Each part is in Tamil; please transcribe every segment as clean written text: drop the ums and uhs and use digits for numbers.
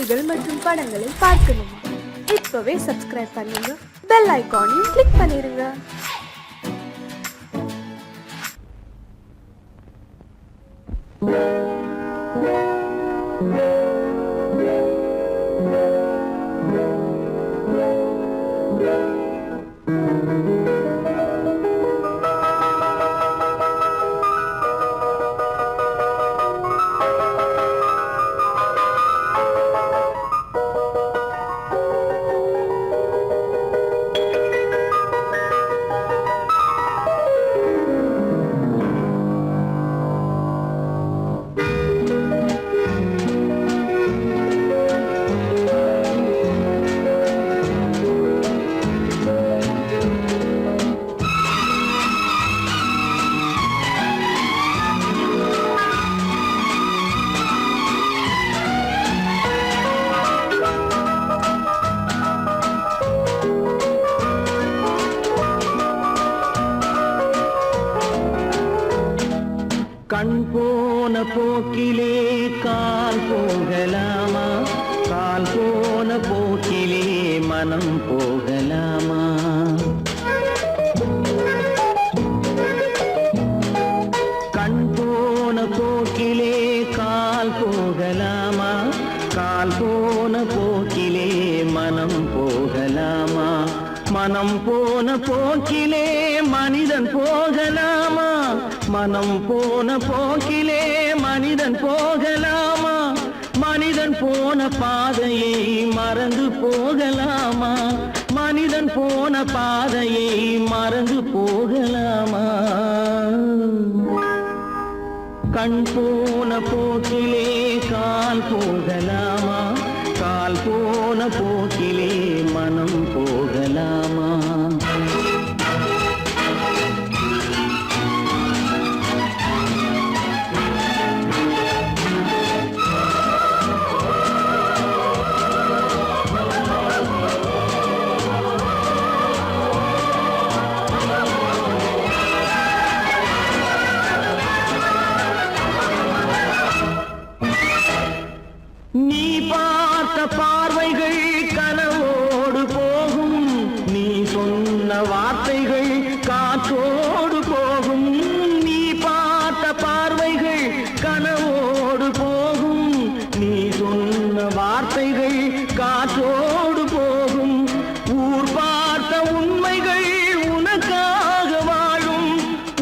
பாடல்கள் மற்றும் படங்களை பார்க்கணுமா? இப்பவே சப்ஸ்கிரைப் பண்ணுங்க, பெல் ஐகானையும் கிளிக் பண்ணிருங்க. கண் போன போக்கிலே கால் போகலாமா? கால் போன போக்கிலே மனம் போகலாமா? கண் போன போக்கிலே கால் போகலாமா? கால் போன போக்கிலே மனம் போகலாமா? மனம் போன போக்கிலே மனிதன் போகலாமா? மனம் போன போக்கிலே மனிதன் போகலாமா? மனிதன் போன பாதையை மறந்து போகலாமா? மனிதன் போன பாதையை மறந்து போகலாமா? கண் போன போக்கிலே கால் போகலாமா? கால் போன போக்கிலே மனம் போகலாமா? நீ பார்த்த பார்வைகள் கனவோடு போகும், நீ சொன்ன வார்த்தைகள் காற்றோடு போகும். நீ பார்த்த பார்வைகள் கனவோடு போகும், நீ சொன்ன வார்த்தைகள் காற்றோடு போகும். ஊர் பார்த்த உண்மைகள் உனக்காக வாழும்,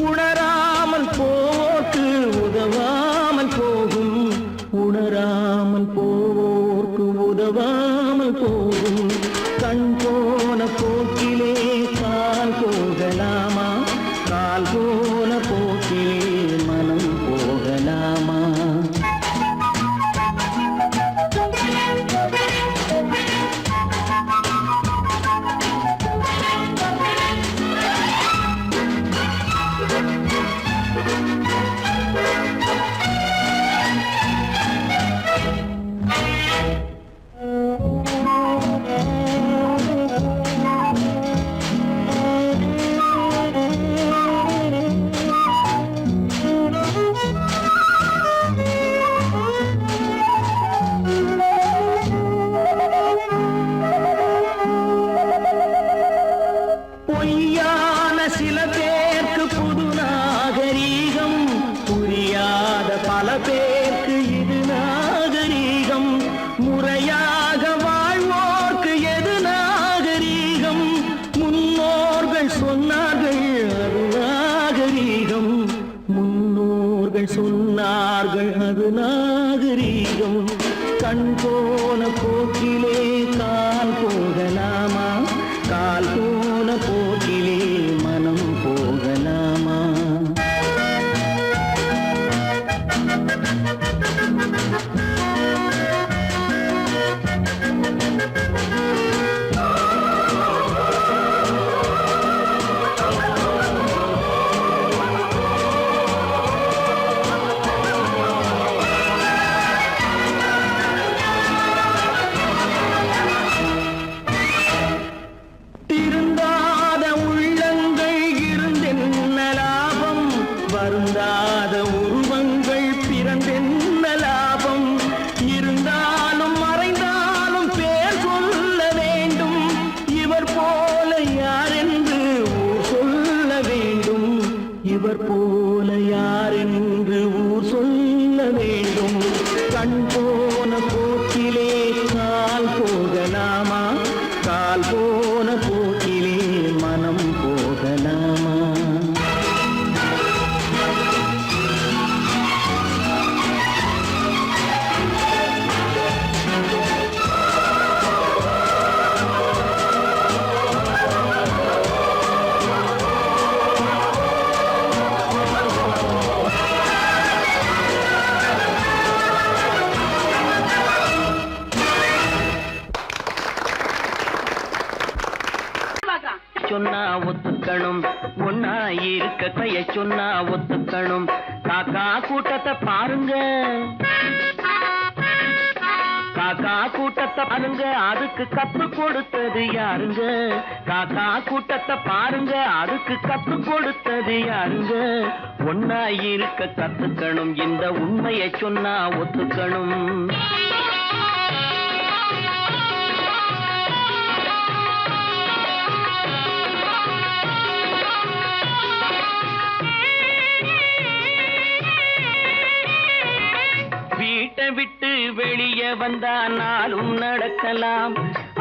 உணராமல் போக்கு உதவாமல் போகும். உணராமல் போவோர்க்கு உதவாமல் போகும். கண் போன போக்கிலே கால் போகலாமா? கால் போன போக்கிலே மனம் போகலாமா? பொய்யான சில பேருக்கு புது நாகரீகம், புரியாத பல பேருக்கு இது நாகரீகம். முறையாக வாழ்வோர்க்கு எது நாகரீகம்? முன்னோர்கள் சொன்னார்கள் அது நாகரீகம். முன்னோர்கள் சொன்னார்கள் அது நாகரீகம். கண் போன போக்கிலே கால் போகலாமா? கால் போன போக்கிலே மனம் போகலாமா? திரு சொன்னா ஒத்துக்கணும், ஒன்னா இருக்க கைய சொன்னா ஒத்துக்கணும். காக்கா கூட்டத்தை பாருங்க, காக்கா கூட்டத்தை பாருங்க, அதுக்கு கத்து கொடுத்தது யாருங்க? காக்கா கூட்டத்தை பாருங்க, அதுக்கு கத்து கொடுத்தது யாருங்க? ஒன்னா இருக்க கத்துக்கணும், இந்த உண்மையை சொன்னா ஒத்துக்கணும். வீட்டை விட்டு வெளியே வந்தா நாளும் நடக்கலாம்,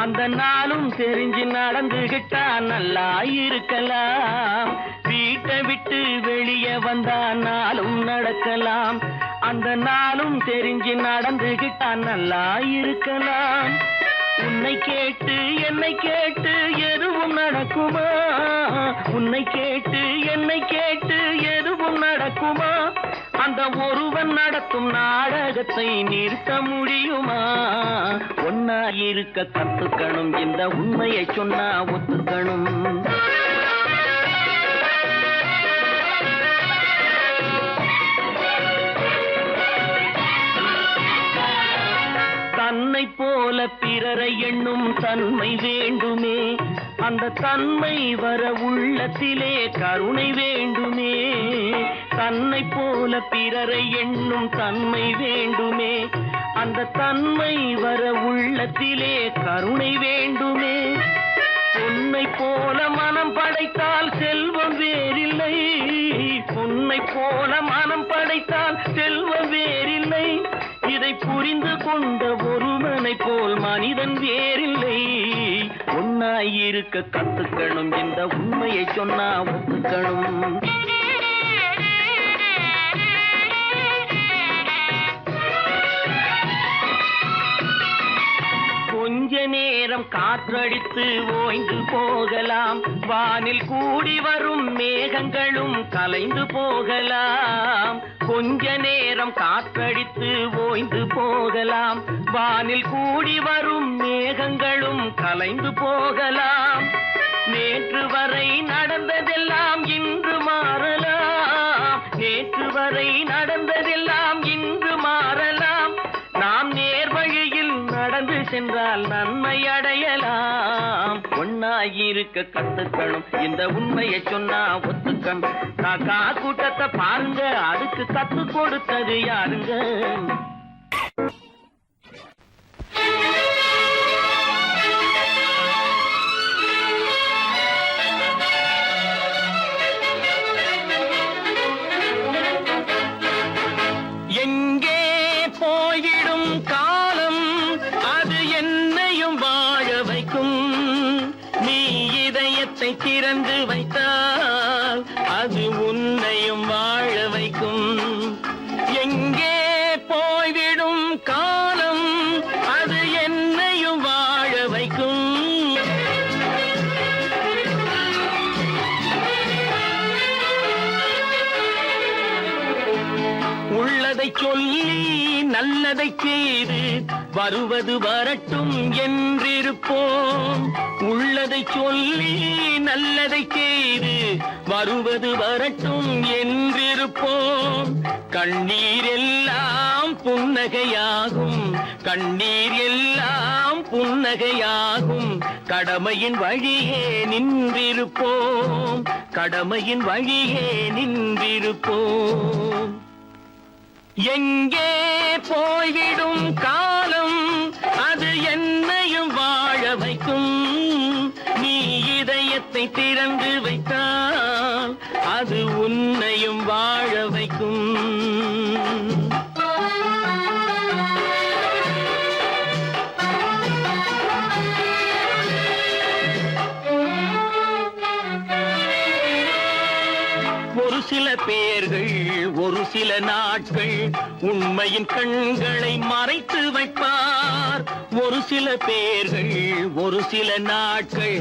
அந்த நாளும் தெரிஞ்சு நடந்துகிட்டா நல்லா இருக்கலாம். வீட்டை விட்டு வெளியே வந்தா நாளும் நடக்கலாம், அந்த நாளும் தெரிஞ்சு நடந்துகிட்டா நல்லா இருக்கலாம். உன்னை கேட்டு என்னை கேட்டு எதுவும் நடக்குமா? உன்னை கேட்டு என்னை கேட்டு எதுவும் நடக்குமா? அந்த ஒருவன் நடத்தும் நாடகத்தை நிறுத்த முடியுமா? ஒன்னா இருக்க கத்துக்கணும், இந்த உண்மையை சொன்னா ஒத்துக்கணும். தன்னை போல பிறரை எண்ணும் தன்மை வேண்டுமே, அந்த தன்மை வர உள்ளத்திலே கருணை வேண்டுமே. தன்னை போல பிறரை எண்ணும் தன்மை வேண்டுமே, அந்த தன்மை வர உள்ளத்திலே கருணை வேண்டுமே. பொன்னை போல மனம் படைத்தால் செல்வம் வேறில்லை, பொன்னை போல மனம் படைத்தால் செல்வம் வேறில்லை. இதை புரிந்து கொண்ட ஒருவனை போல் மனிதன் வேறில்லை. ஒன்னாய் இருக்க கத்துக்கணும், இந்த உண்மையை சொன்னா ஒத்துக்கணும். கொஞ்ச நேரம் காற்றடித்து ஓய்ந்து போகலாம், வானில் கூடி வரும் மேகங்களும் கலைந்து போகலாம். கொஞ்ச நேரம் காற்றடித்து ஓய்ந்து போகலாம், வானில் கூடி வரும் மேகங்களும் கலைந்து போகலாம். நேற்று வரை நடந்ததெல்லாம் இன்று மாறலாம், நேற்று வரை நடந்ததெல்லாம் இன்று மாறலாம். நாம் நேர் வழியில் நடந்து சென்றால் நன்மை அடையலாம். ஒன்னாயிருக்க கத்துக்கணும், இந்த உண்மையை சொன்னா ஒத்துக்கணும். காக்கா கூட்டத்தை பாருங்க, அதுக்கு கத்து கொடுத்தது யாருங்க? எங்கே போயிடும் காலம், அது என்னையும் வாழ வைக்கும். நீ இதயத்தை திறந்து வைத்தால் அது உன்னையும் வாழ வைக்கும். எங்கே போய்விடும் காலம், அது என்னையும் வாழ வைக்கும். உள்ளதை சொல்லி நல்லதை செய்து வருவது வரட்டும் என்றிருப்போம். உள்ளதை சொல்லி நல்லதை செய்து வருவது வரட்டும் என்றிருப்போம். கண்ணீர் எல்லாம் புன்னகையாகும், கண்ணீர் எல்லாம் புன்னகையாகும். கடமையின் வழியே நின்றிருப்போம், கடமையின் வழியே நின்றிருப்போம். எங்கே போய்விடும் காலம், அது என்னையும் வாழ வைக்கும். நீ இதயத்தை திறந்து வைத்தால் அது உன்னையும் வாழ வைக்கும். ஒரு சில பேர்கள் ஒரு சில நாட்கள் உண்மையின் கண்களை மறைத்து வைப்பார். ஒரு சில பேர்கள் ஒரு சில நாட்கள்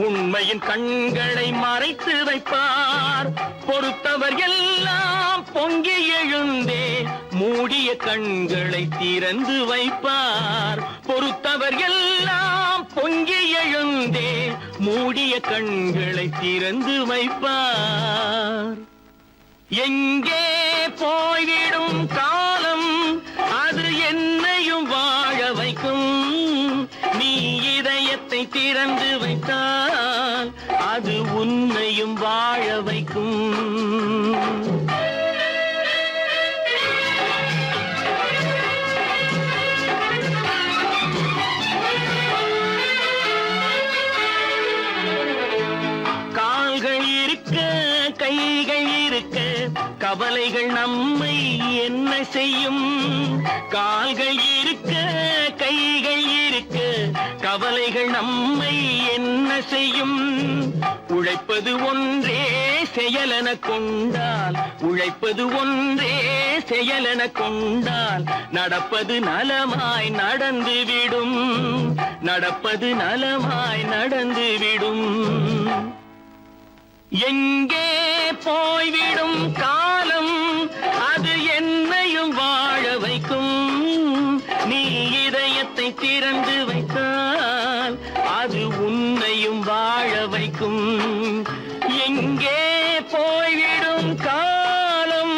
உண்மையின் கண்களை மறைத்து வைப்பார். பொறுத்தவர் எல்லாம் பொங்கி எழுந்தே மூடிய கண்களை திறந்து வைப்பார். பொறுத்தவர் எல்லாம் பொங்கி எழுந்தே மூடிய கண்களை திறந்து வைப்பார். எங்கே போய்விடும் காலம் அது என்னையும் வாழ வைக்கும். நீ இதயத்தை திறந்து வைத்தால் அது உன்னையும் வாழ வைக்கும். கால்கள் இருக்க கைகள் இருக்க கவலைகள் நம்மை என்ன செய்யும். கால்கள் இருக்க கைகள் இருக்க கவலைகள் நம்மை என்ன செய்யும். உழைப்பது ஒன்றே செயலென கொண்டால், உழைப்பது ஒன்றே செயலென கொண்டால் நடப்பது நலமாய் நடந்துவிடும். நடப்பது நலமாய் நடந்துவிடும். எங்கே போய்விடும் காலம் அது என்னையும் வாழ வைக்கும். நீ இதயத்தை திறந்து வைத்தால் அது உன்னையும் வாழ வைக்கும். எங்கே போய்விடும் காலம்.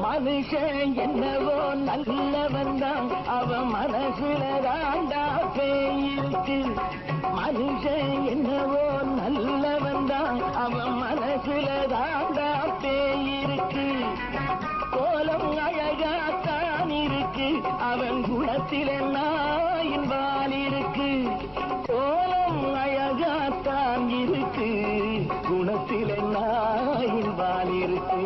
மனுஷன் என்னவோ நல்லவன் தான், அவன் மனசுல தாண்டா பேயிருக்கு. மனுஷன் என்னவோ நல்லவன் தான், அவன் மனசுல தாண்டா பேயிருக்கு. கோலம் அழகாத்தான் இருக்கு, அவன் குணத்தில நாயின் வால் இருக்கு. கோலம் அழகாத்தான் இருக்கு, குணத்தில நாயின் வால் இருக்கு.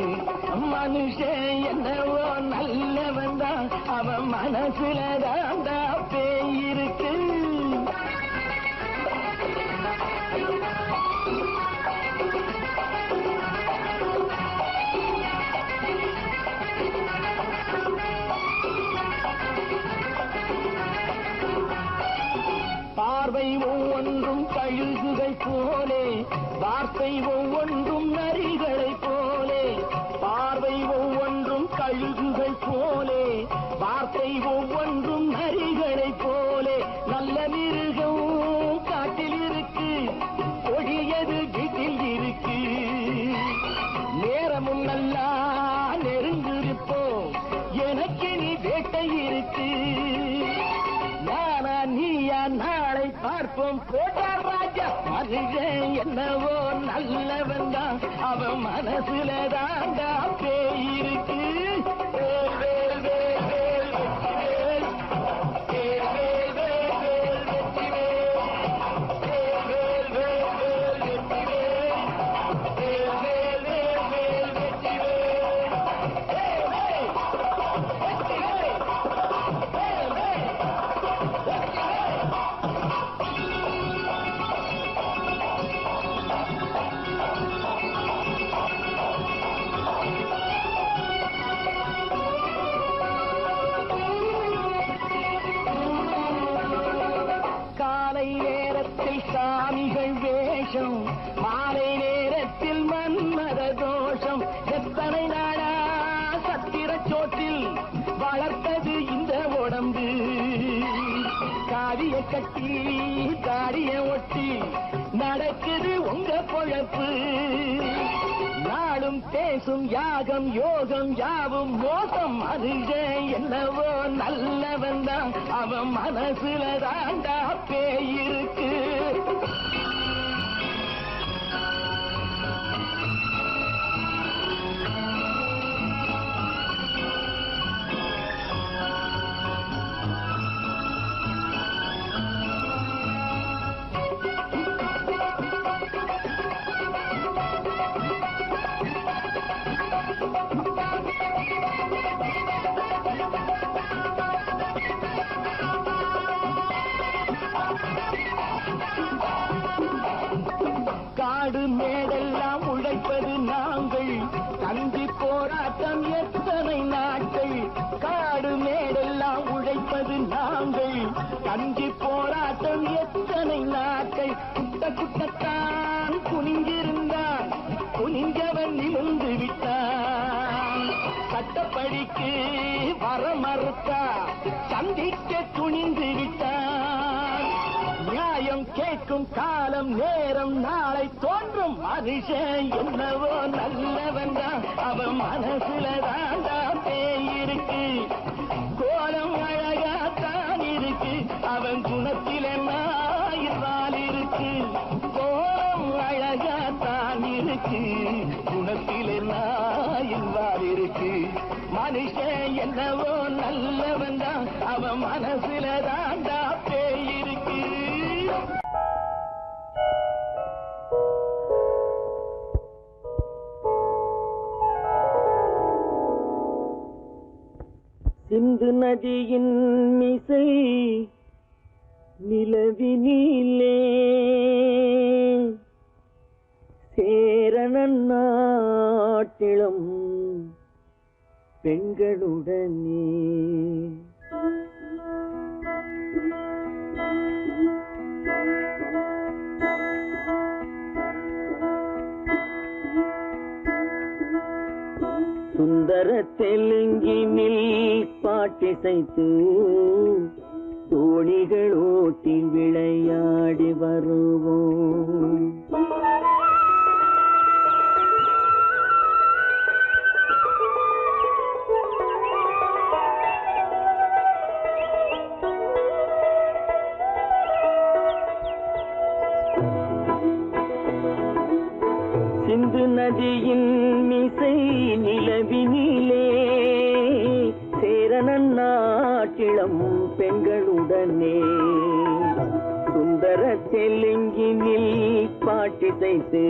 மனுஷன் என்னவோ நல்லவன் தான், அவன் மனசுல தாண்டா பேயிருக்கு. பார்வை ஒவ்வொன்றும் கழுகுகள் போலே, வார்த்தை ஒவ்வொன்றும் நரிகளை போலே. பார்வை ஒவ்வொன்றும் கழுகுகள் போலே, வார்த்தை ஒவ்வொன்றும் நரிகளை போலே. நல்ல மிருகம் காட்டில் இருக்கு, கொடியது வீட்டில் இருக்கு. நேரமும் நல்லா நெருங்கிருப்போம், எனக்கு நீ வேட்டை இருக்கு. நானா நீயா நாளை பார்ப்போம் போட்டார் ராஜா. மனுஷன் என்னவோ நல்லவன் தான், அவன் மனசுல தாண்டா பேயிருக்கு. சாமிகள் வேஷம், மாலை நேரத்தில் மன்மத தோஷம். எத்தனை நாளா சத்திர சோட்டில் வளர்த்தது இந்த உடம்பு. காவிய கட்டி தாடிய ஒட்டி நடக்குது உங்க பொழப்பு. நாளும் பேசும் யாகம் யோகம் யாவும் மோசம். மனுஷன் என்னவோ நல்லவன் தான், அவன் மனசுல தாண்டா பேயிருக்கு. காடு மேடெல்லாம் உழைப்பது நாங்கள், கஞ்சி போராட்டம் எத்தனை நாட்கள். காடு மேடெல்லாம் உழைப்பது நாங்கள், கஞ்சி போராட்டம் எத்தனை நாட்கள். குட்ட குட்டத்தான் குனிஞ்சிருந்தான், குனிஞ்சவன் நிமிர்ந்து விட்டான். சட்டப்படிக்கு வர மறுத்தா, சந்திக்க துணிந்து விட்டான். நியாயம் கேட்கும் காலம் நேரம் நாளை தோன்றும். மனுஷன் என்னவோ நல்லவன் தான், அவன் மனசுல தாண்டா பேய் இருக்கு. கோலம் அழகாத்தான் இருக்கு, அவன் குணத்தில நாயினால் இருக்கு. கோலம் அழகாத்தான் இருக்கு, குணத்தில நாயினால் இருக்கு. மனுஷன் என்னவோ நல்லவன் தான், அவன் மனசுல தாண்டா பேய் இருக்கு. சிந்து நதியின் மிசை நிலவினிலே சேரணன் நாட்டிளம் பெண்களுடனே சுந்தர தெலுங்கினில் பாட்டிசைத்து தோணிகள் ஓட்டி விளையாடி வருவோம். சிந்து நதியின் மிசை நிலவினிலே சேரணன் நாட்டிளம் பெண்களுடனே சுந்தர தெலுங்கினில் பாட்டிசைத்து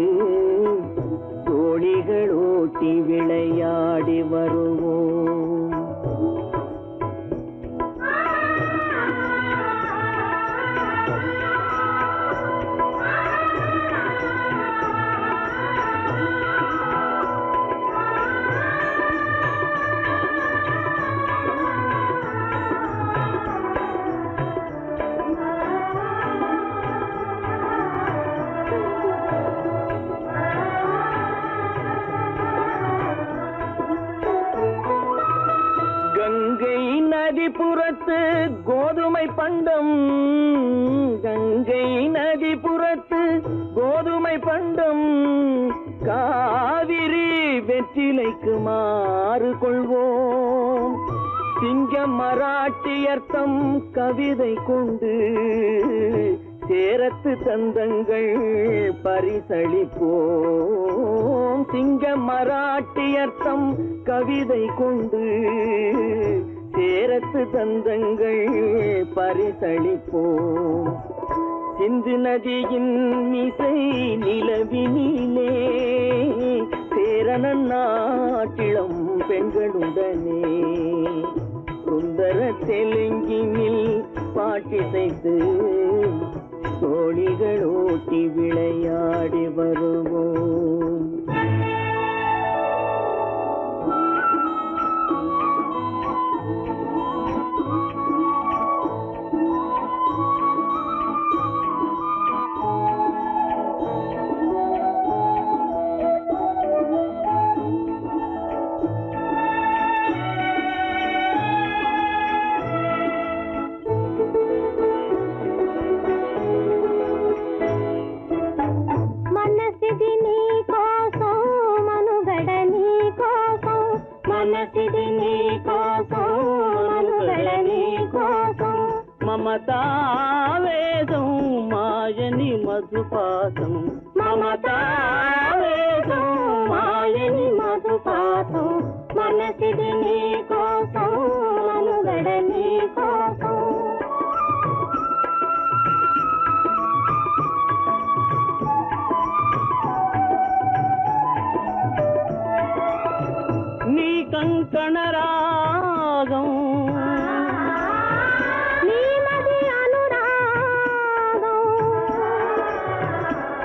தோணிகள் ஓட்டி விளையாடி வருவோம். கங்கை நதிபுறத்து கோதுமை பண்டம், கங்கை நதிபுறத்து கோதுமை பண்டம், காவிரி வெற்றிலைக்கு மாறு கொள்வோம். சிங்க மராட்டியர்த்தம் கவிதை கொண்டு சேரத்து தந்தங்கள் பரிசளிப்போம். சிங்க மராட்டியர்த்தம் கவிதை கொண்டு சேரத்து தந்தங்கள் பரிசளிப்போம். சிந்து நதியின் மிசை நிலவினிலே சேரணன் நாட்டிளம் பெண்களுடனே சுந்தர தெலுங்கினில் பாட்டிசைத்து தோணிகள் ஓட்டி விளையாடி வருவோம். మమతావేదం మాయని మధుపాతం, మమతావేదం మాయని మధుపాతం, మనసిది నీ కోసం మనుగడ నీ కోసం. నీ కంకణ రాగం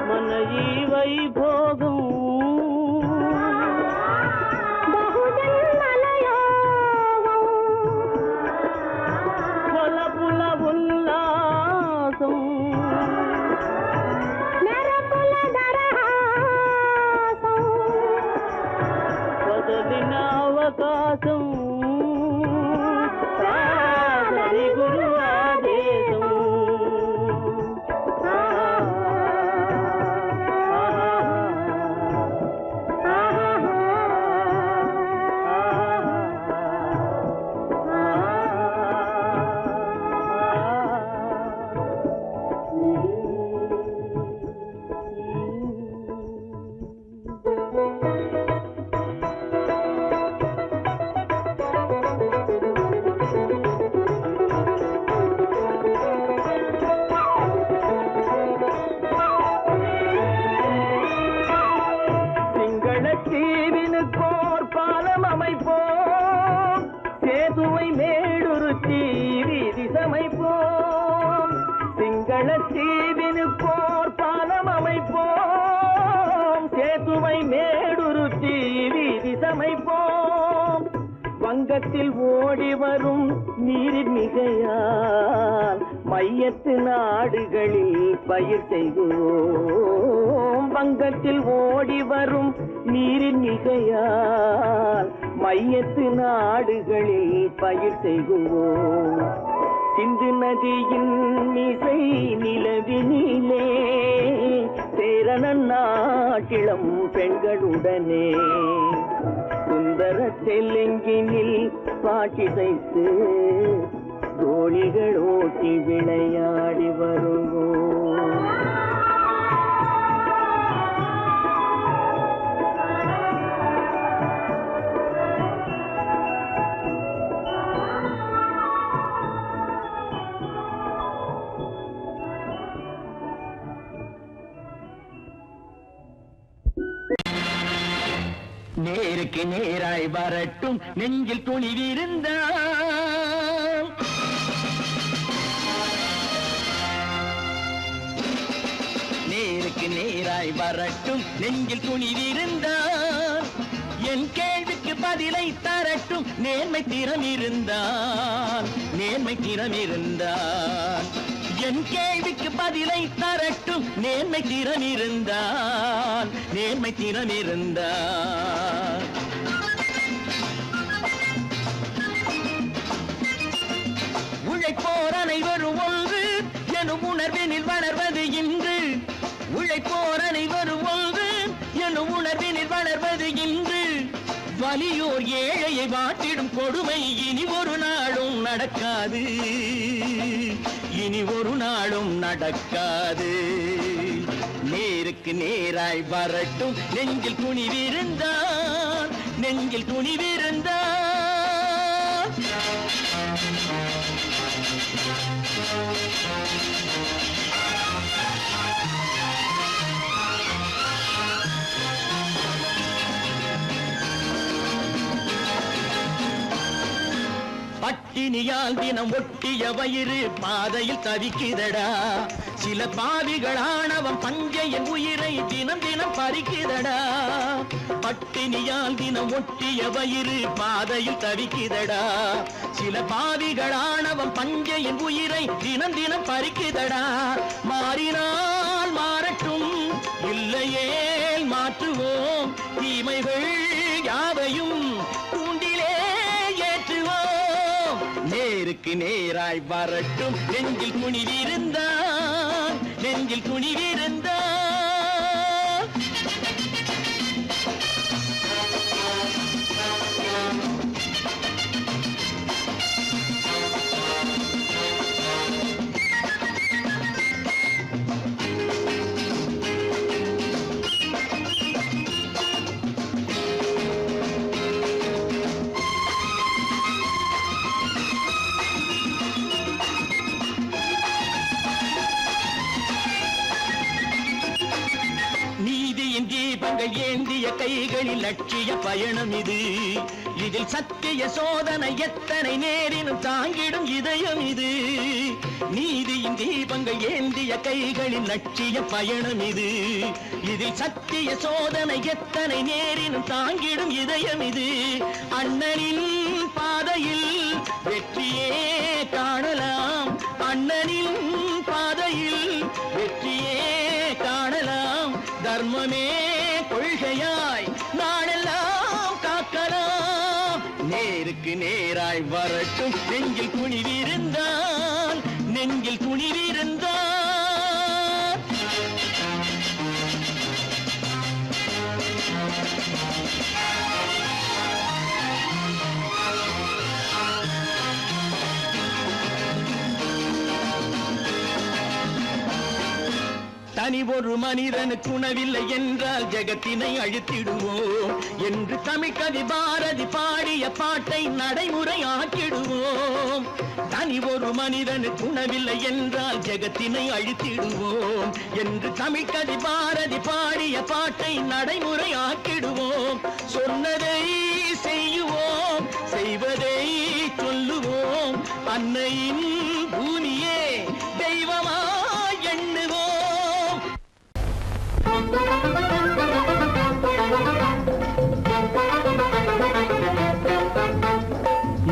మన ఈ వై யோகம் కొలపుల ఉల్లాసం వదలిన అవకాశం సాదరి గురు ఆదేశం தீவினுக்கோர் பாலம் அமைப்போம் சேதுவை மேடுருத்தி வீதி சமைப்போம் சிங்கள தீவினுக்கோர் பாலம் அமைப்போம் சேதுவை மேடுருத்தி வீதி சமைப்போம் வங்கத்தில் ஓடி வரும் நீரின் மிகையால் மையத்து நாடுகளில் பயிர் செய்வோம் வங்கத்தில் ஓடி வரும் நீரின் மிகையால் மையத்து நாடுகளில் பயிர் செய்வோம் சிந்து நதியின் மிசை நிலவினிலே சேரணன் நாட்டிளம் பெண்களுடனே சுந்தர தெலுங்கினில் பாட்டிசைத்து தோழிகள் ஓட்டி விளையாடி வருவோம் நேருக்கு நேராய் வரட்டும் நெஞ்சில் துணிவிருந்தால் நேருக்கு நேராய் வரட்டும் நெஞ்சில் துணிவிருந்தால் என் கேள்விக்கு பதிலை தரட்டும் நேர்மை திறம் இருந்தால் என் கேள்விக்கு பதிலை தரட்டும் நேர்மை திறம் இருந்தால் உழைப்போர் அனைவரும் ஒன்று எனும் உணர்வினில் வளர்வது இன்று உழைப்போர் அனைவரும் ஒன்று எனும் உணர்வினில் வளர்வது இன்று வலியோர் ஏழையை வாட்டிடும் கொடுமை இனி ஒரு நாளும் நடக்காது நேருக்கு நேராய் வரட்டும் நெஞ்சில் துணிவிருந்தால் பட்டினியால் தினம் ஒட்டிய வயிறு பாதையில் தவிக்குதடா சில பாவிகள் ஆணவம் பஞ்சையின் உயிரை தினம் பறிக்குதடா பட்டினியால் தினம் ஒட்டிய வயிறு பாதையில் தவிக்குதடா சில பாவிகள் ஆணவம் பஞ்சையின் உயிரை தினம் பறிக்குதடா மாறினால் மாறட்டும் இல்லையேல் மாற்றுவோம் தீமைகள் யாவையும் தூண்டிலே ஏற்றுவோம் நேருக்கு நேராய் வரட்டும் நெஞ்சில் துணிவிருந்தால் தீபங்கள் ஏந்திய கைகளில் லட்சிய பயணம் இது. இதில் சத்திய சோதனை எத்தனை நேரினும் தாங்கிடும் இதயம் இது. நீதியின் தீபங்கள் ஏந்திய கைகளில் லட்சிய பயணம் இது. இதில் சத்திய சோதனை எத்தனை நேரினும் தாங்கிடும் இதயம் இது. அண்ணனின் பாதையில் வெற்றியே காணலாம், அண்ணனின் பாதையில் வெற்றியே காணலாம். தர்மமே கொள்கையாய் நாளெல்லாம் காக்கலாம். நேருக்கு நேராய் வரட்டும் நெஞ்சில் துணிவிருந்தான், நெஞ்சில் துணிவிருந்தான். தனி ஒரு மனிதனுக்கு உணவில்லை என்றால் ஜெகத்தினை அழித்திடுவோம் என்று தமிழ்கவி பாரதி பாடிய பாட்டை நடைமுறையாக்கிடுவோம். தனி ஒரு மனிதனுக்கு உணவில்லை என்றால் ஜெகத்தினை அழித்திடுவோம் என்று தமிழ்கவி பாரதி பாடிய பாட்டை நடைமுறையாக்கிடுவோம். சொன்னதை செய்யுவோம், செய்வதை சொல்லுவோம். அன்னையின் பூமியே தெய்வமா எண்ணுவோம்.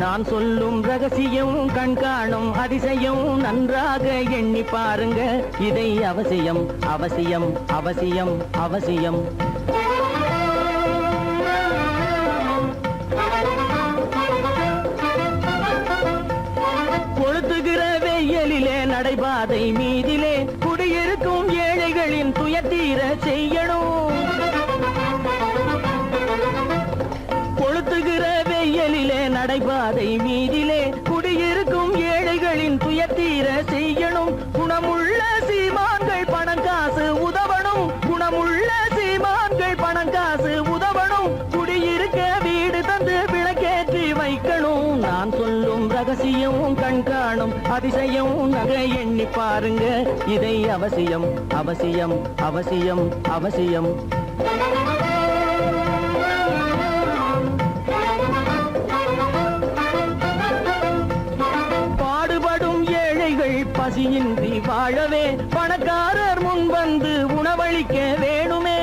நான் சொல்லும் ரகசியம் கண்காணும் அதிசயம் நன்றாக எண்ணி பாருங்க. இதை அவசியம் அவசியம் அவசியம் அவசியம். கொளுத்துகிற வெயிலிலே நடைபாதை மீதிலே குடியிருக்கும் ஏழைகளின் துயத்தீர செய்யணும். கொளுத்துகிற வெயிலிலே நடைபாதை மீதிலே குடியிருக்கும் ஏழைகளின் துயத்தீர செய்யணும். குணமுள்ள சீமான்கள் பணம் காசு உதவணும், குணமுள்ள சீமான்கள் பணம் காசு உதவணும். குடியிருக்க வீடு தந்து விளக்கேற்றி வைக்கணும். நான் சொல்லும் ரகசியம் கண்காணும் அதிசயம் நகை எண்ணி பாருங்க. இதை அவசியம் அவசியம் அவசியம் அவசியம். பசியின்றி வாழவே பணக்காரர் முன் வந்து உணவளிக்க வேணுமே.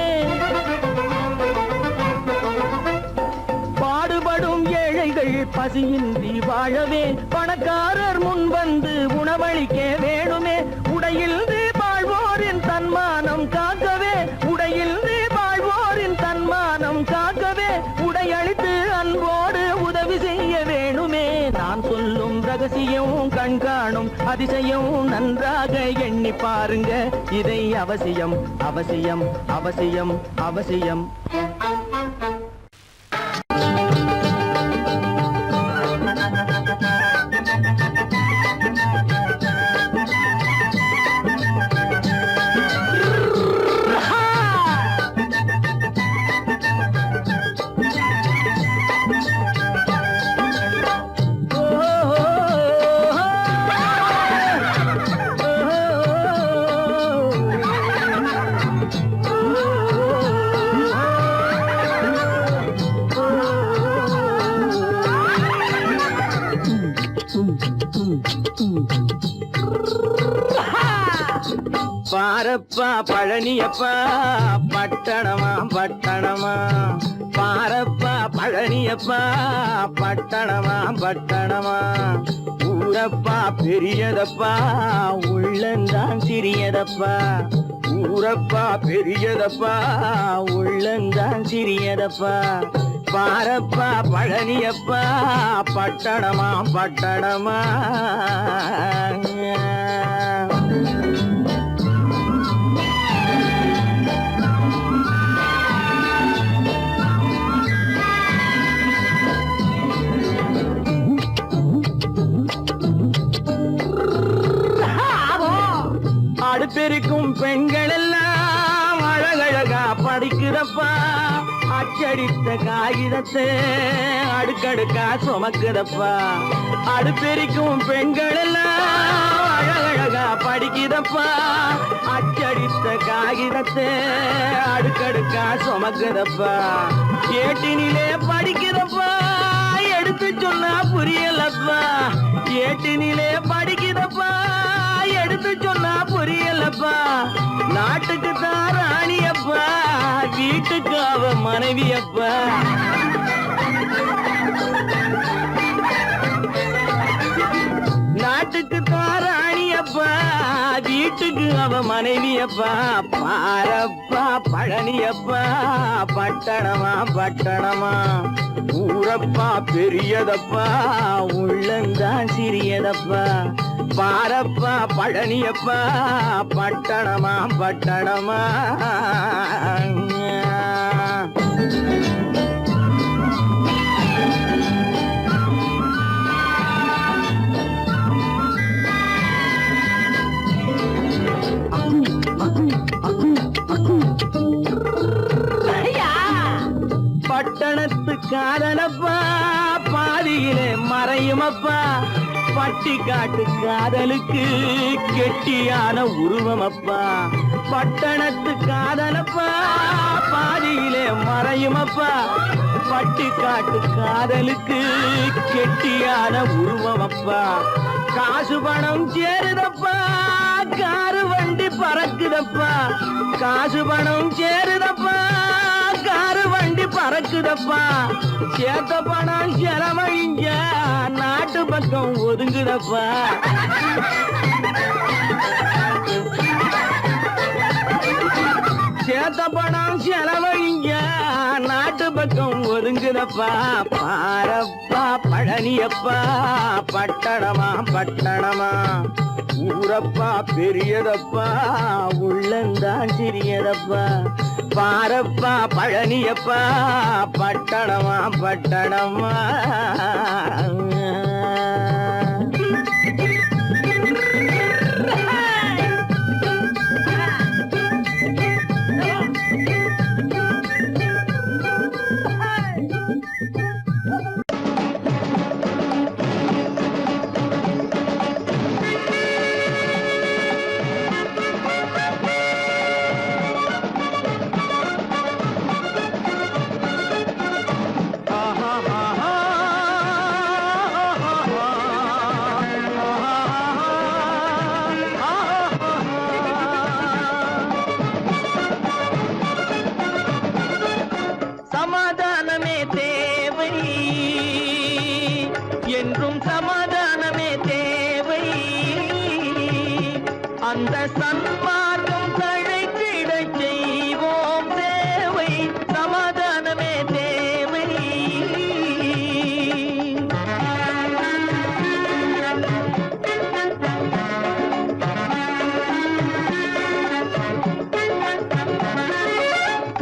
பாடுபடும் ஏழைகள் பசியின்றி வாழவே பணக்காரர் முன் வந்து உணவளிக்க வேணுமே. உடையில் வாழ்வோரின் தன்மானம் காக்கவே, உடையில் வாழ்வோரின் தன்மானம் காக்கவே உடையளித்து அன்போடு உதவி செய்ய வேணுமே. நான் சொல்லும் ரகசியம் கண்காணும் அதிசயம் நன்றாக எண்ணி பாருங்க. இதை அவசியம் அவசியம் அவசியம் அவசியம். பாரப்பா பழனியப்பா பட்டணமா பட்டணமா. பாரப்பா பழனியப்பா பட்டணமா பட்டணமா. ஊரப்பா பெரியதப்பா உள்ளந்தான் சிறியதப்பா. ஊரப்பா பெரியதப்பா உள்ளந்தான் சிறியதப்பா. பாரப்பா பழனியப்பா பட்டணமா பட்டணமா. அடுப்பெருக்கும் பெண்கள் எல்லாம் அழகழகா படிக்கிறப்பா. அச்சடித்த காகிதத்தை அடுக்கடுக்கா சுமக்குதப்பா அடுப்பெரிக்கும் பெண்கள் எல்லாம் அழகழகா படிக்குதப்பா அச்சடித்த காகிதத்தை அடுக்கடுக்கா சுமக்குதப்பா ஏட்டினிலே படிக்குதப்பா எடுத்து சொன்னா புரியலப்பா ஏட்டினிலே படிக்குதப்பா எடுத்து சொன்னா புரியலப்பா நாட்டுக்கு தான் ராணியப்பா வீட்டுக்கு அவ மனைவியப்பா நாட்டுக்கு தான் ராணியப்பா வீட்டுக்கு அவ மனைவியப்பா பாரப்பா பழனியப்பா பட்டணமா பட்டணமா ஊரப்பா பெரியதப்பா உள்ளந்தான் சிறியதப்பா பாரப்பா பழனியப்பா பட்டணமா பட்டணமா பட்டணத்து காதலப்பா பாதியிலே மறையுமப்பா பட்டி காட்டு காதலுக்கு கெட்டியான உருவமப்பா பட்டணத்து காதலப்பா பாதியிலே மறையுமப்பா பட்டி காட்டு காதலுக்கு கெட்டியான உருவமப்பா காசு பணம் சேருதப்பா காரு வண்டி பறக்குதப்பா காசு பணம் சேருதப்பா காரு வண்டி பறக்குதப்பா சேத்த பணம் செலவழிஞ்ச நாட்டு பக்கம் ஒதுங்குதப்பா சேத்த பணம் செலவழிஞ்ச நாட்டு பக்கம் ஒதுங்குதப்பா பாரப்பா பழனியப்பா பட்டணமா பட்டணமா ஊரப்பா பெரியதப்பா உள்ளந்தான் சிறியதப்பா பாரப்பா பழனியப்பா பட்டணமா பட்டணமா சமாதானமே தேவை என்றும் சமாதானமே தேவை அந்த சன்மார்க்கம் தழைத்திடச் செய்வோம் தேவை சமாதானமே தேவை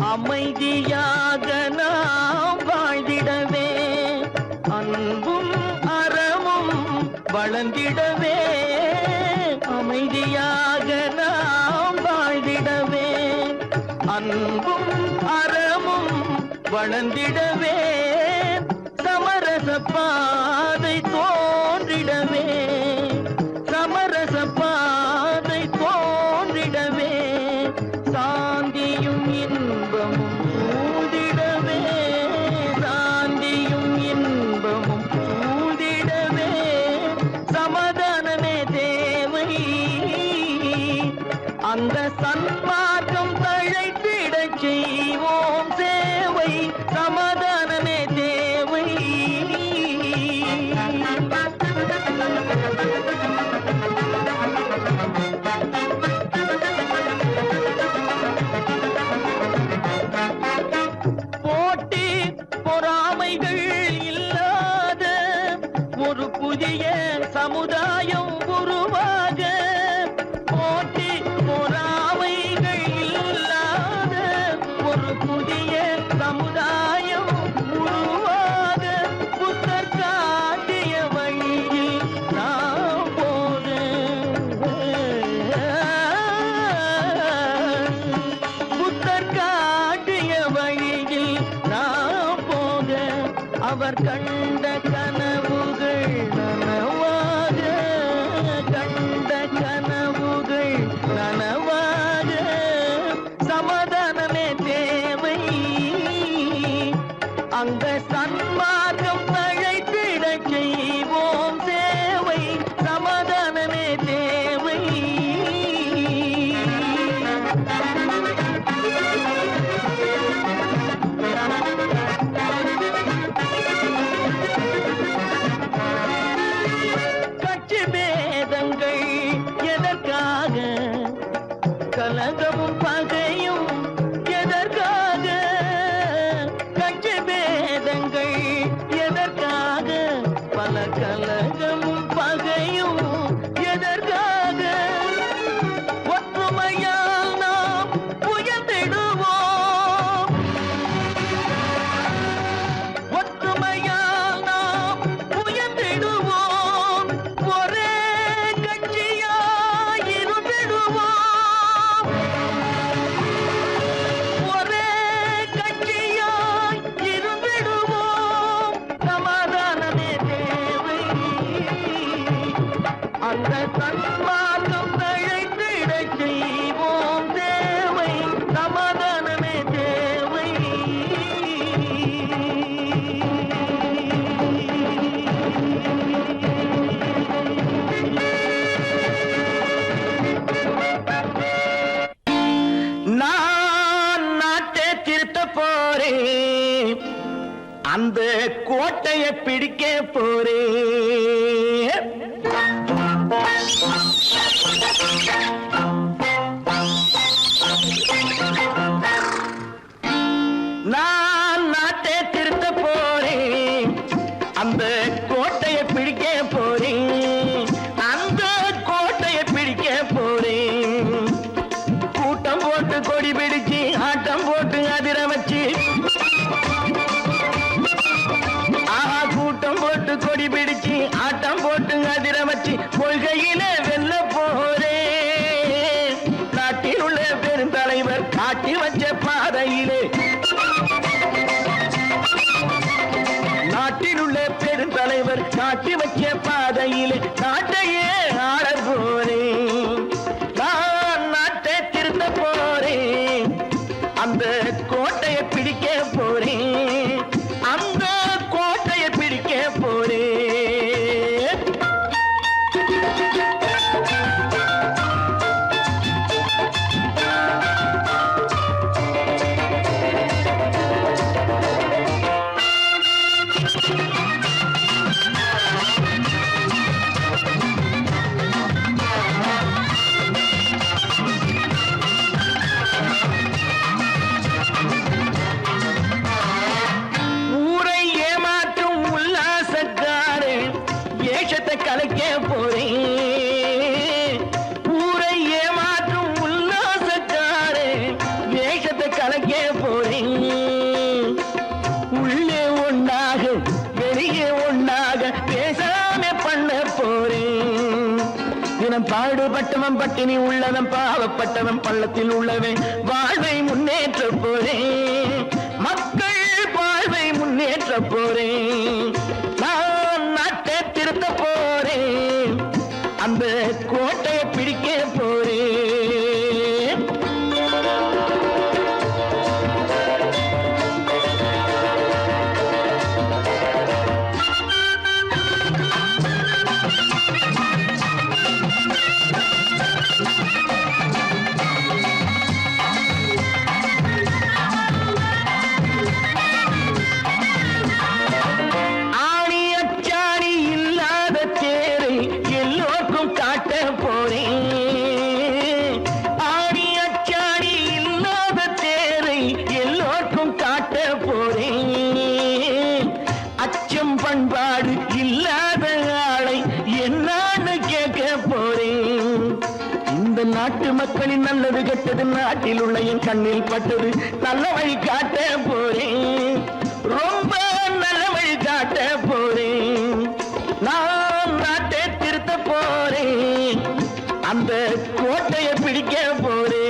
அமைதியாக நாம் வாழ்ந்திடவே அன்பும் அறமும் வளர்ந்திடவே அமைதியாக நாம் வாழ்ந்திடவே அன்பும் அறமும் வளர்ந்திடவே சமரச பாதை தோன்றிடவே சமரச பாதை தோன்றிடவே சாந்தியும் இன்பமும் சூழ்ந்திடவே சாந்தியும் இன்பமும் சூழ்ந்திடவே சமாதானமே தேவை அந்த சன்மார்க்கம் தழைத்திடச் செய்வோம் சேவை சமாதானமே தேவை போட்டி பொறாமைகள் இல்லாத ஒரு புதிய சமுதாயம் உருவாக போட்டி பொறாமைகள் இல்லாத ஒரு புதிய சமுதாயம் உருவாக புத்தர் காட்டிய வழியில் நாம் போக புத்தர் காட்டிய வழியில் அவர் கண்ட கனவுகள் நனவாக, கண்ட கனவுகள் நனவாக, சமாதானமே தேவை. அங்க சன்மார்க்கம் தழைத்திட செய்வோம் சேவை, சமாதானமே தேவை. கட்சி பேதங்கள் எதற்காக, கலகமும் பகையும் எதற்காக, கட்சி பேதங்கள் எதற்காக, பல கலகமும் பகையும் எதற்காக, ஒற்றுமையால் நாம் உயர்ந்திடுவோம், ஒற்றுமையால் நாம் உயர்ந்திடுவோம், ஒரே கட்சியாய் இருந்திடுவோம், ஒரே கட்சியாய் இருந்திடுவோம், சமாதானமே தேவை. அந்த சன்மார்க்கம் தழைத்திட செய்வோம் தேவை, சமாதானமே தேவை. நான் நாட்டை திருத்த போறேன், அந்த கோட்டையை பிடிக்க போறேன். நான் நாட்டை திருத்த போறேன், அந்த கோட்டையை பிடிக்க போறேன், அந்த கோட்டையை பிடிக்க போறேன். கூட்டம் போட்டு கொடி பிடிச்சு ஆட்டம் போட்டு அதிர வச்சு, ஆஹா கூட்டம் போட்டு கொடி பிடிச்சு ஆட்டம் போட்டு அதிர வச்சு, கொள்கையில வெல்ல போறேன். நாட்டில் உள்ள பெருந்தலைவர் காட்டி வச்ச பாதையிலே, நாட்டில் உள்ள பெருந்தலைவர் காட்டி வச்ச பாதையிலே நாட்டையே ஆள போறேன். நான் நாட்டை திருத்த போறேன், அந்த கோட்டையை பிடிக்க போறேன், அந்த கோட்டையை பிடிக்க போறேன். ஊரை ஏமாற்றும் உல்லாசக்காரு வேஷத்தை கலைக்க போறேன், ஊரை ஏமாற்றும் உல்லாசக்காரு வேஷத்தை கலைக்க போறேன். உள்ளே ஒண்ணாக வெளியே ஒண்ணாக பேசாம பண்ண போறேன். தினம் பாடுபட்டவன் பட்டினி உள்ளவன் பாவப்பட்டவன் பள்ளத்தில் உள்ளவன் வாழ்வை முன்னேற்ற போறேன், மக்கள் வாழ்வை முன்னேற்ற போறேன். நான் நாட்டை திருத்த போறேன், அந்த கோட்டையை பிடிக்க போறேன். ஆணி அச்சாணி இல்லாத தேரை எல்லோருக்கும் காட்ட போறேன், ஆணி அச்சாணி இல்லாத தேரை எல்லோருக்கும் காட்ட போறேன். அச்சம் பண்பாடு இல்லாத ஆளை என்னான்னு கேட்க போறேன். இந்த நாட்டு மக்களின் நல்லது கெட்டது நாட்டில் உள்ள என் கண்ணில் பட்டது, நல்ல வழி காட்ட போறேன், ரொம்ப நல்ல வழி காட்ட போறேன். நான் நாட்டை திருத்த போறேன், அந்த கோட்டையை பிடிக்க போறேன்.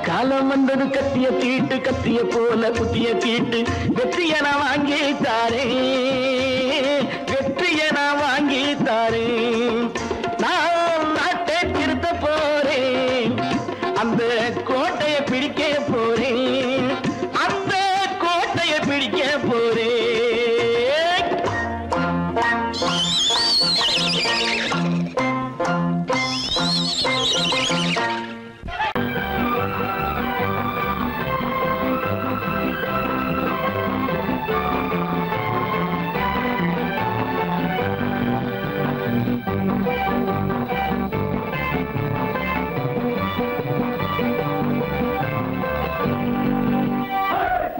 காலம் வந்தது கத்திய தீட்டு கத்திய போல குத்திய தீட்டு வெற்றிய நான் வாங்கி தாரே வெற்றிய நான் வாங்கி தாரே நான் நாட்டை திருத்த போறேன் அந்த கோட்டையை பிடிக்க போறேன் அந்த கோட்டையை பிடிக்க போறேன்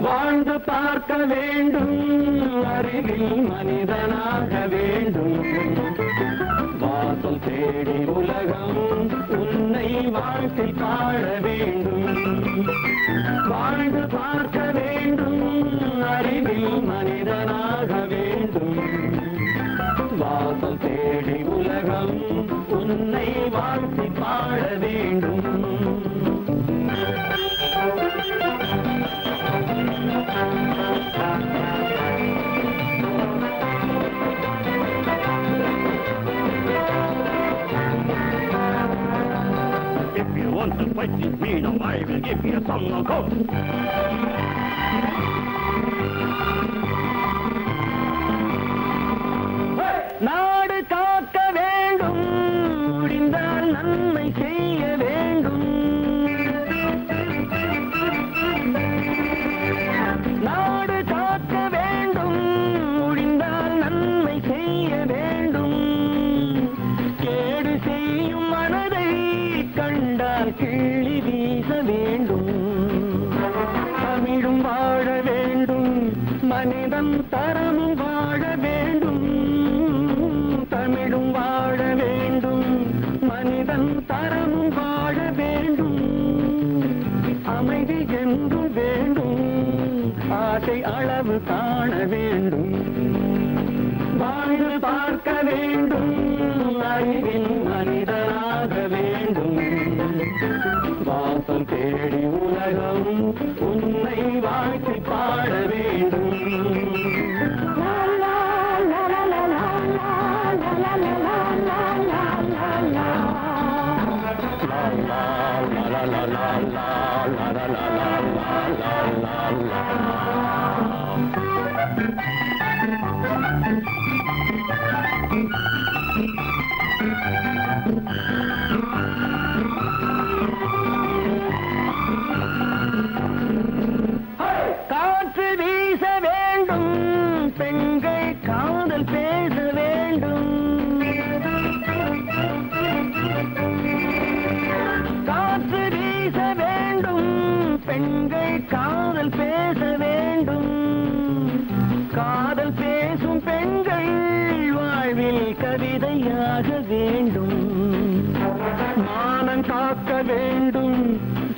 வாழ்ந்து பார்க்க வேண்டும் அறிவில் மனிதனாக வேண்டும் வாசல் தேடி உலகம் உன்னை வாழ்க்கை பாட வேண்டும் வாழ்ந்து பார்க்க வேண்டும் அறிவில் மனிதனாக வேண்டும் வாசல் தேடி உலகம் உன்னை வாழ்க்கை பாட வேண்டும் If you want to fight with me, now I will give you some go. நாடு காக்க வேண்டும் முடிந்தால் நன்மை செய்ய வேண்டும் நாடு காக்க வேண்டும் முடிந்தால் நன்மை செய்ய வேண்டும் கேடு செய்யும் மனதை கண்டால் கிள்ளி வீச வேண்டும் தமிழும் வாழ வேண்டும் மனிதன் தரமும் வாழ வேண்டும் தமிழும் வாழ வேண்டும் மனிதன் தரமும் வாழ வேண்டும் அமைதி என்றும் வேண்டும் ஆசை அளவு காண வேண்டும் வாழ்ந்து பார்க்க வேண்டும் அறிவில் மனிதனாக வேண்டும் வாசல் தேடி உலகம் உன்னை வாழ்க்கை பாட வேண்டும் காற்று வீச வேண்டும் பெண்கள் காதல் பேச வேண்டும் காற்று வீச வேண்டும் பெண்கள் காதல் பேச வேண்டும் காதல் பேசும் பெண்கள் வாழ்வில் கவிதையாக வேண்டும் மானம் காக்க வேண்டும்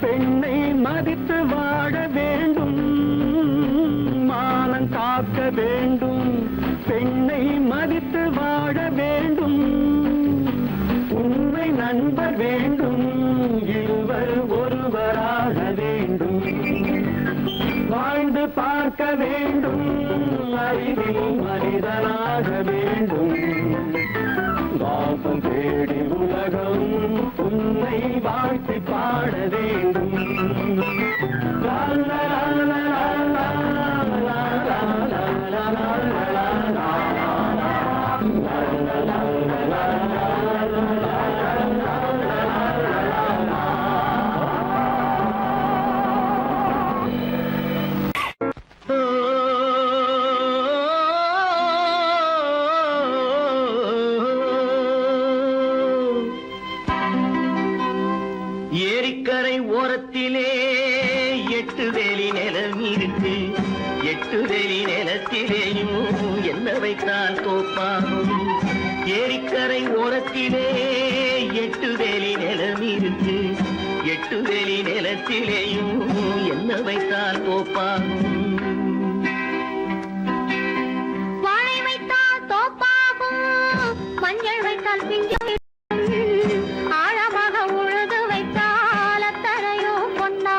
பெண்ணை மதித்து வாழ வேண்டும் மானம் காக்க வேண்டும் பெண்ணை மதித்து வாழ வேண்டும் உண்மை நண்பர் வேண்டும் இருவர் ஒருவராக வேண்டும் வாழ்ந்து பார்க்க வேண்டும் அறிவில் மனிதனாக வேண்டும் வாசம் தேடி உலகம் உன்னை வாழ்த்தி பாட வேண்டும் லா லா லா லா லா லா லா லா லா ஏரிக்கரை ஓரத்திலே 8 வேலி நிலம் இருக்கு 8 வேலி நிலத்திலேயும் என்ன வைத்தால் தோப்பாகும் ஏரிக்கரை ஓரத்திலே 8 வேலி நிலம் இருக்கு 8 வேலி நிலத்திலேயும் என்ன வைத்தால் தோப்பாகும் வாழை வைத்தால் தோப்பாகும் மஞ்சள் வைத்தால் பிஞ்சு ஆழமாக உழுது வைத்தால் அத்தனையோ பொன்னா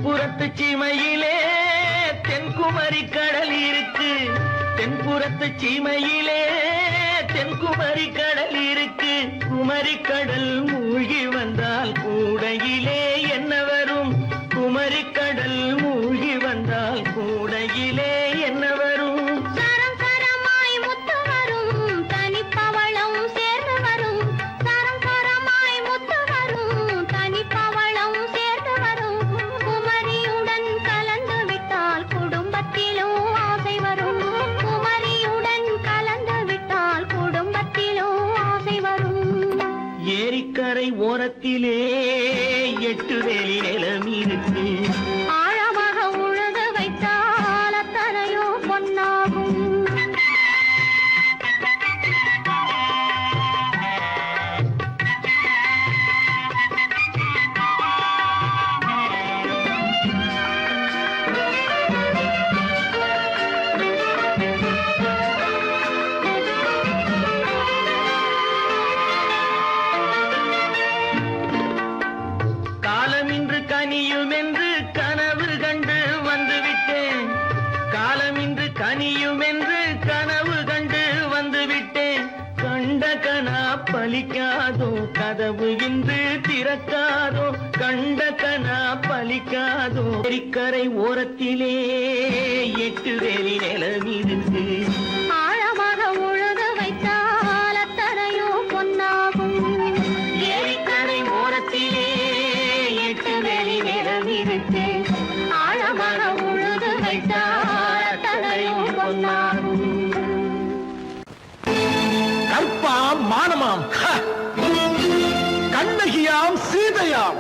தென்புறத்து சீமையிலே தென்குமரி கடல் இருக்கு. தென்புறத்து சீமையிலே தென்குமரி கடல் இருக்கு. குமரி கடல் மூழ்கி வந்தால் கூடையிலே என்ன வரும்? குமரி கடல் மூழ்கி வந்தால் கூடையிலே என்ன வரும்? சரம் சரமாய் முத்து வரும், தனிப்பவளம் சேர்ந்து வரும். சரம் சரமாய் முத்து வரும், தனிப்பவளம் சேர்ந்து வரும். குமரியுடன் கலந்து விட்டால் குடும்பத்திலும் ஆசை வரும். குமரியுடன் கலந்து விட்டால் குடும்பத்திலும் ஆசை வரும். ஏரிக்கரை ஓரத்திலே 8 வேலி நிலம் இருக்கு. ஆழமாக உழுது வைத்தால் அத்தனையோ பொன்னாகும். காலமின்று கனியும் என்று கனவு கண்டு வந்துவிட்டேன். காலமின்று கனியும் என்று கனவு கண்டு வந்துவிட்டேன். கண்ட கனா பலிக்காதோ, கதவு இன்று திறக்காதோ. கண்ட கனா பலிக்காதோ. ஏரிக்கரை ஓரத்திலே 8 வேலி நிலம் இருக்கு. ஆழமாக உழுது வைத்தால் அத்தனையோ பொன்னாகும். ஏரிக்கரை ஓரத்திலே 8 வேலி நிலம் இருக்கு. ஆழமாக உழுது வைத்தால் அத்தனையோ பொன்னாகும். கற்பாம் மானமாம் கண்ணகியாம் சீதையாம்.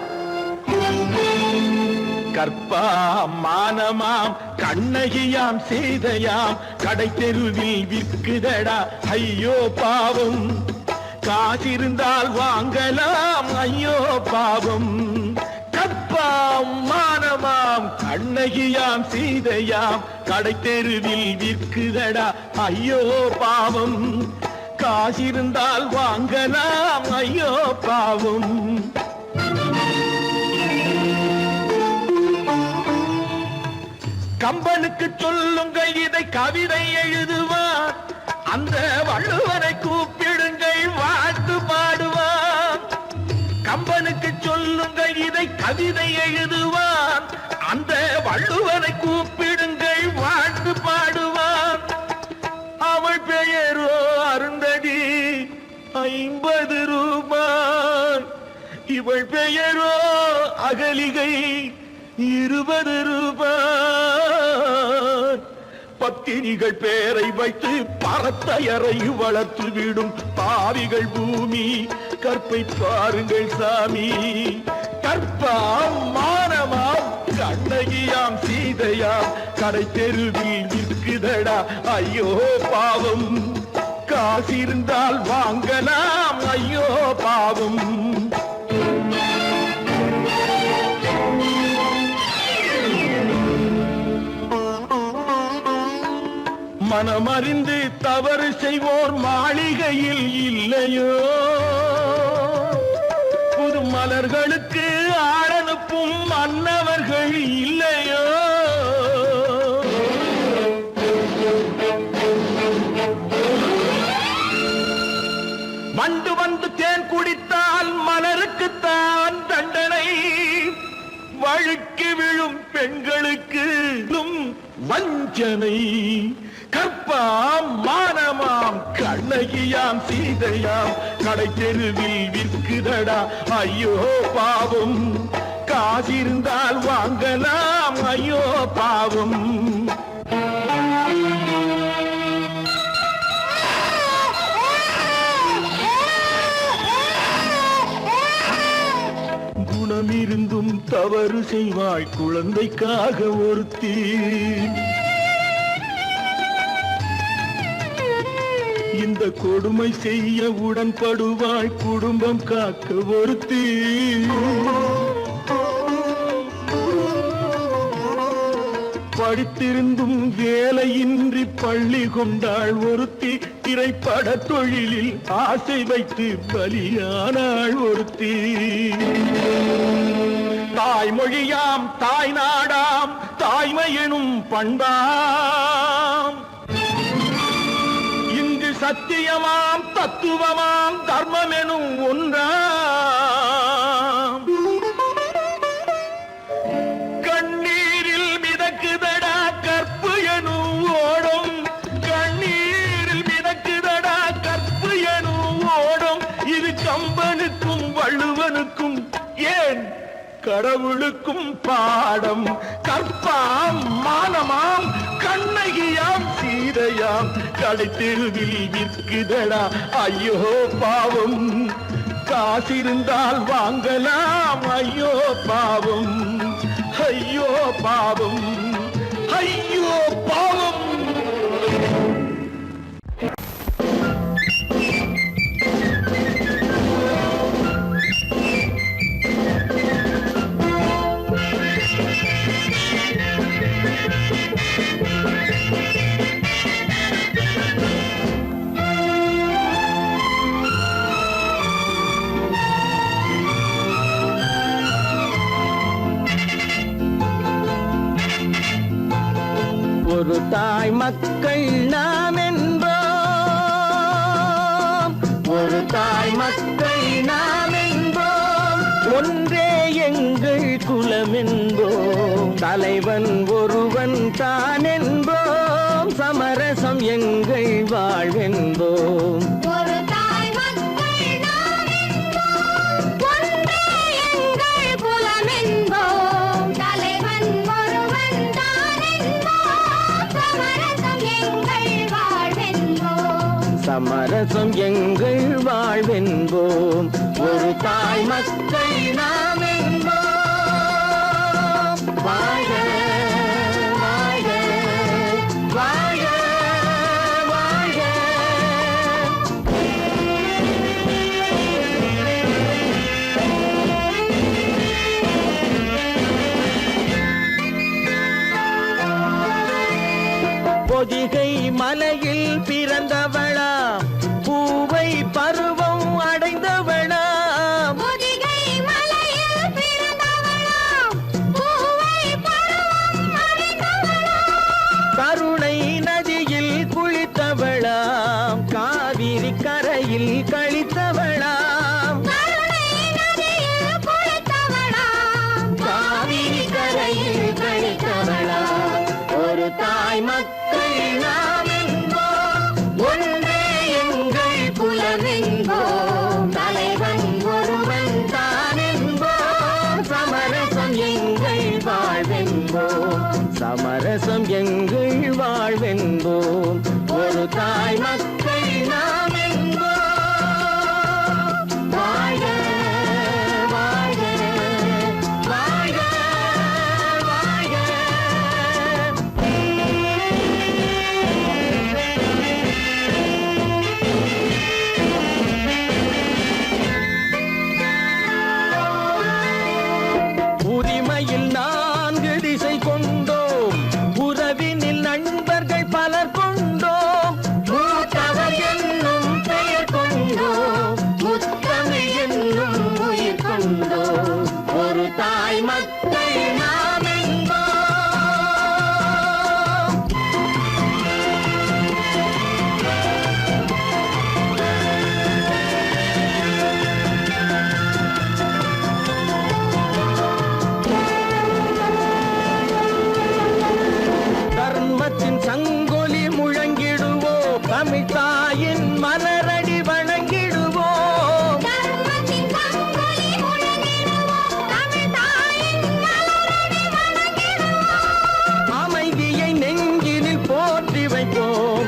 கற்பாம் மானமாம் கண்ணகியாம் சீதையாம் கடை தெருவில் விற்குதடா ஐயோ பாவம். காசிருந்தால் வாங்கலாம் ஐயோ பாவம். கற்பாம் மானமாம் கண்ணகியாம் சீதையாம் கடை தெருவில் விற்குதடா ஐயோ பாவம். காசிருந்தால் வாங்கலாம் ஐயோ பாவம். கம்பனுக்கு சொல்லுங்கள் இதை கவிதை எழுதுவார். அந்த வள்ளுவனை கூப்பிடுங்கள் வாழ்த்து பாடுவான். கம்பனுக்கு சொல்லுங்கள் இதை கவிதை எழுதுவான். அந்த வள்ளுவனை கூப்பிடுங்கள் வாழ்த்து பாடுவான். அவள் பெயரோ அருந்ததி 50 ரூபாய். இவள் பெயரோ அகலிகை 20 ரூபாய். பத்தினிகள் பேரை வைத்து பரத்தையரை வளர்த்து விடும் பாவிகள் பூமி. கற்பை பாருங்கள் சாமி. கற்பாம் மானமாம் கண்ணகியாம் சீதையாம் கடை தெருவில் விற்குதடா ஐயோ பாவம். காசிருந்தால் வாங்கலாம் ஐயோ பாவம். மனமறிந்து தவறு செய்வோர் மாளிகையில் இல்லையோ. புது மலர்களுக்கு ஆளனுப்பும் மன்னவர்கள் இல்லையோ. வண்டு வந்து தேன் குடித்தால் மலருக்குத்தான் தண்டனை. வழுக்கி விழும் பெண்களுக்கு வஞ்சனை. கற்பாம் மானமாம் கண்ணகியாம் சீதையாம் கடை தெருவில் விற்குதடா ஐயோ பாவம். காசிருந்தால் வாங்கலாம் ஐயோ பாவம். குணமிருந்தும் தவறு செய்வாய் குழந்தைக்காக ஒருத்தி. இந்த கொடுமை செய்ய உடன்படுவாய் குடும்பம் காக்க ஒருத்தி. படித்திருந்தும் வேலையின்றி பள்ளி கொண்டாள் ஒருத்தி. திரைப்பட தொழிலில் ஆசை வைத்து பலியானாள் ஒருத்தி. தாய்மொழியாம் தாய் நாடாம் தாய்மை எனும் பண்பாம். இங்கு சத்தியமாம் தத்துவமாம் தர்மம் எனும் ஒன்றாம். கண்ணீரில் மிதக்குதடா கற்பு எனும் ஓடும், கண்ணீரில் மிதக்குதடா கற்பு எனும் ஓடும். இது கம்பனுக்கும் வள்ளுவனுக்கும் ஏன் கடவுளுக்கும் பாடம். கற்பாம் மானமாம் கண்ணகியாம் சீதையாம் கடைத்தெருவில் விற்குதடா ஐயோ பாவம். காசிருந்தால் வாங்கலாம் ஐயோ பாவம், ஐயோ பாவம், ஐயோ பாவம். ஒரு தாய் மக்கள் நாம் என்போம், ஒரு தாய் மக்கள் நாம் என்போம். ஒன்றே எங்கள் குலம் என்போம், தலைவன் ஒருவன் தான் என்போம். சமரசம் எங்கள் வாழ்வென்போம். ஒரு தாய் மக்கள் நாம் என்போம், ஒன்றே எங்கள் குலம் என்போம். தலைவன் ஒருவன் தான் என்போம். சமரசம் எங்கள் வாழ்வென்போம். சமரசம் எங்கள் வாழ்வென்போம். ஒரு தாய் மக்கள் நாம் என்போம். வாழ்க வாழ்க வாழ்க வாழ்க. பொதிகை மலையில் பிறந்தவளா, பூவை பருவம் அடைந்தவளா. பொதிகை மலையில் பிறந்தவளாம், பூவை பருவம் அடைந்தவளாம். கருணை நதியில் குளித்தவளாம், காவிரி கரையில் கழித்தவளாம். கருணை நதியில் குளித்தவளாம், காவிரி கரையில் கழித்தவளாம். ஒரு தாய் மக்கள் நாம் என்போம், ஒன்றே எங்கள் குலம் என்போம். தலைவன் ஒருவன் தான் என்போம். சமரசம் எங்கள் வாழ்வென்போம், சமரசம் எங்கள் வாழ்வென்போம். ஒரு தாய் மக்கள் நாம் என்போம். வாழ்க வாழ்க வாழ்க வாழ்க. உரிமையில் 4 திசை கொண்டோம், உறவினில் நண்பர்கள் பலர் கொண்டோம். மூத்தவர் என்னும் பெயர் கொண்டோம், முத்தமிழ் என்னும் உயிர் கொண்டோம். ஒரு தாய் மக்கள் நாம் என்போம். தர்மத்தின் சங்கொலி முழங்கிடுவோம், தமிழ் தாயின் மலரடி வணங்கிடுவோம். தர்மத்தின் சங்கொலி முழங்கிடுவோம், தமிழ் தாயின் மலரடி வணங்கிடுவோம். அமைதியை நெஞ்சினில் போற்றி வைப்போம்,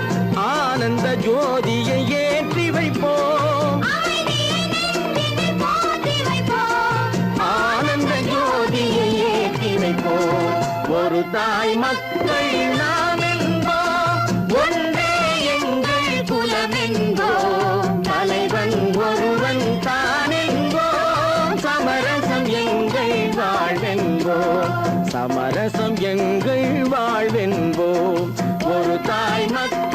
ஆனந்த ஜோதியை ஏற்றி வைப்போம். அமைதியை நெஞ்சினில் போற்றி வைப்போம், ஆனந்த ஜோதியை ஏற்றி வைப்போம். ஒரு தாய் மக்கள் நாம் என்போம், ஒன்றே எங்கள் குலம் என்போம். தலைவன் ஒருவன் தான் என்போம். சமரசம் எங்கள் வாழ்வென்போம், சமரசம் எங்கள் வாழ்வென்போம். ஒரு தாய் மக்கள்